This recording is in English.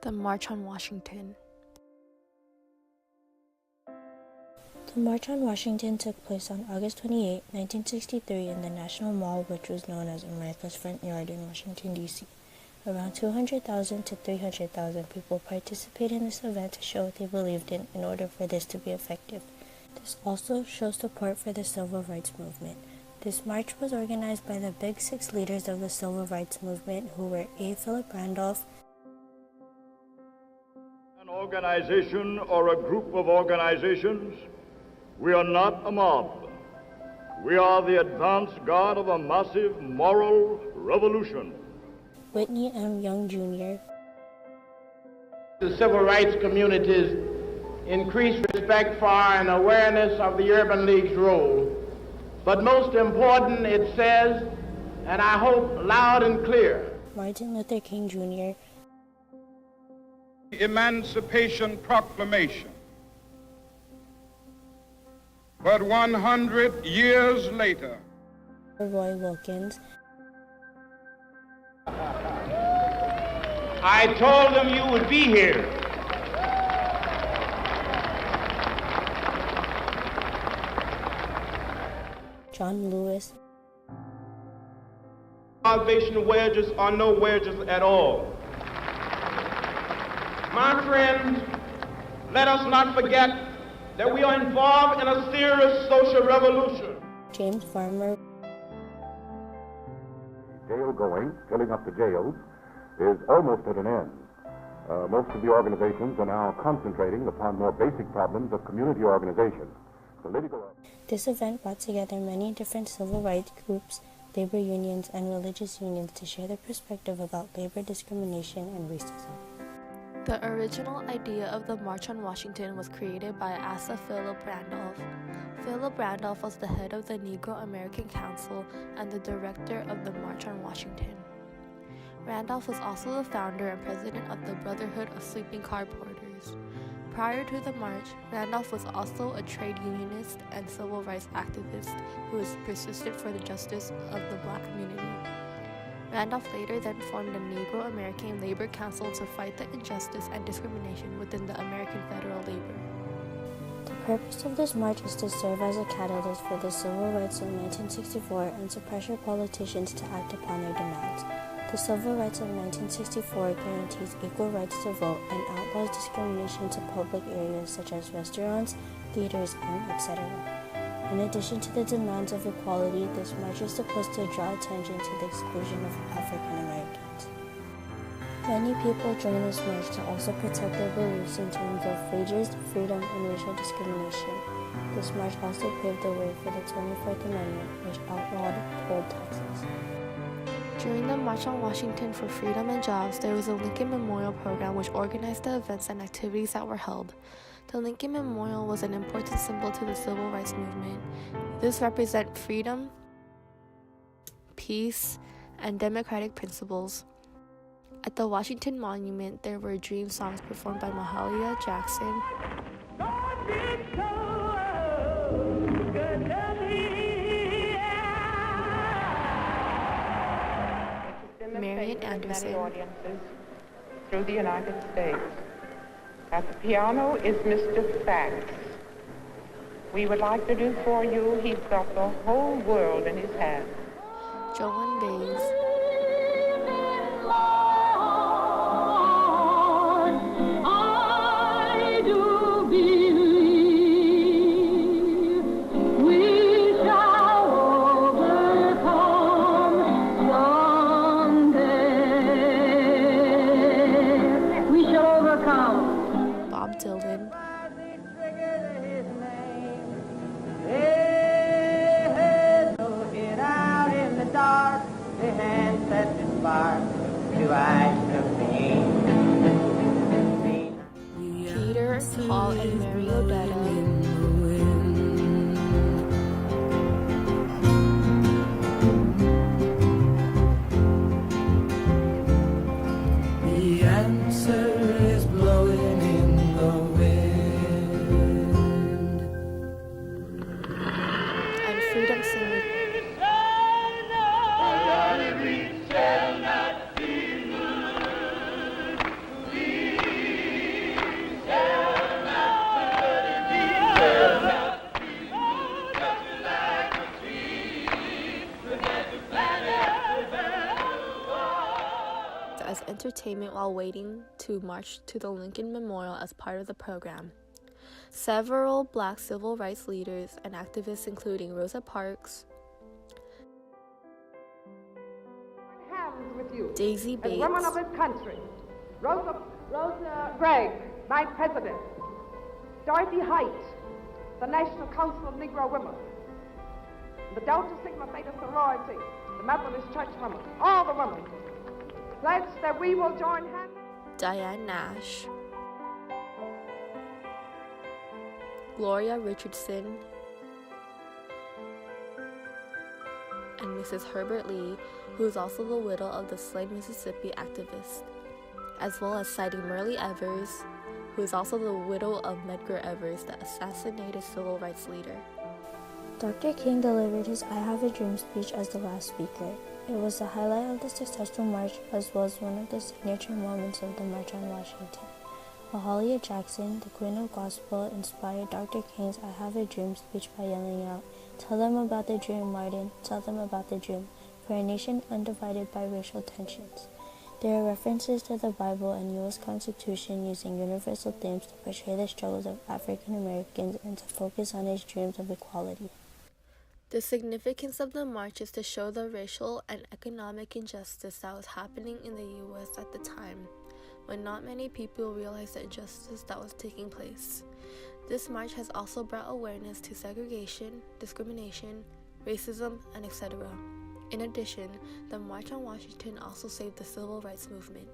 The March on Washington. The March on Washington took place on August 28, 1963 in the National Mall, which was known as America's Front Yard in Washington, D.C. Around 200,000 to 300,000 people participated in this event to show what they believed in order for this to be effective. This also shows support for the civil rights movement. This march was organized by the Big Six leaders of the civil rights movement, who were A. Philip Randolph, an organization or a group of organizations. We are not a mob. We are the advance guard of a massive moral revolution. Whitney M. Young Jr., The civil rights community's increased respect for and awareness of the Urban League's role. But most important, it says, and I hope loud and clear, Martin Luther King Jr., Emancipation Proclamation. But 100 years later, Roy Wilkins, I told them you would be here. John Lewis, Salvation wedges are no wedges at all. My friends, let us not forget that we are involved in a serious social revolution. James Farmer, Jail going, filling up the jails, is almost at an end. Most of the organizations are now concentrating upon more basic problems of community organization. This event brought together many different civil rights groups, labor unions, and religious unions to share their perspective about labor discrimination and racism. The original idea of the March on Washington was created by Asa Philip Randolph. Philip Randolph was the head of the Negro American Council and the director of the March on Washington. Randolph was also the founder and president of the Brotherhood of Sleeping Car Porters. Prior to the march, Randolph was also a trade unionist and civil rights activist who was persistent for the justice of the black community. Randolph later then formed the Negro American Labor Council to fight the injustice and discrimination within the American federal labor. The purpose of this march is to serve as a catalyst for the civil rights of 1964 and to pressure politicians to act upon their demands. The Civil Rights of 1964 guarantees equal rights to vote and outlaws discrimination to public areas such as restaurants, theaters, and etc. In addition to the demands of equality, this march is supposed to draw attention to the exclusion of African Americans. Many people join this march to also protect their beliefs in terms of wages, freedom, and racial discrimination. This march also paved the way for the 24th Amendment, which outlawed poll taxes. During the March on Washington for Freedom and Jobs, there was a Lincoln Memorial Program which organized the events and activities that were held. The Lincoln Memorial was an important symbol to the civil rights movement. This represents freedom, peace, and democratic principles. At the Washington Monument, there were dream songs performed by Mahalia Jackson, Marian Anderson, audiences through the United States. At the piano is Mr. Fax. We would like to do for you, he's got the whole world in his hands. Joan Baez, Bob Dylan, Peter, Paul, and Mary Odetta, The answer is blowing in the wind. and Freedom Singer. We shall not be moved. We as entertainment while waiting to march to the Lincoln Memorial as part of the program. Several Black civil rights leaders and activists, including Rosa Parks, with you, Daisy as Bates, women of this country, Rosa Gregg, my president, Dorothy Height, the National Council of Negro Women, the Delta Sigma Theta sorority, the Methodist Church women, all the women, pledge that we will join hands. Diane Nash, Gloria Richardson, and Mrs. Herbert Lee, who is also the widow of the slain Mississippi activist, as well as citing Myrlie Evers, who is also the widow of Medgar Evers, the assassinated civil rights leader. Dr. King delivered his I Have a Dream speech as the last speaker. It was the highlight of the successful march, as well as one of the signature moments of the March on Washington. Mahalia Jackson, the Queen of Gospel, inspired Dr. King's I Have a Dream speech by yelling out, "Tell them about the dream, Martin, tell them about the dream, for a nation undivided by racial tensions." There are references to the Bible and U.S. Constitution using universal themes to portray the struggles of African Americans and to focus on his dreams of equality. The significance of the march is to show the racial and economic injustice that was happening in the U.S. at the time, when not many people realized the injustice that was taking place. This march has also brought awareness to segregation, discrimination, racism, and etc. In addition, the March on Washington also saved the civil rights movement.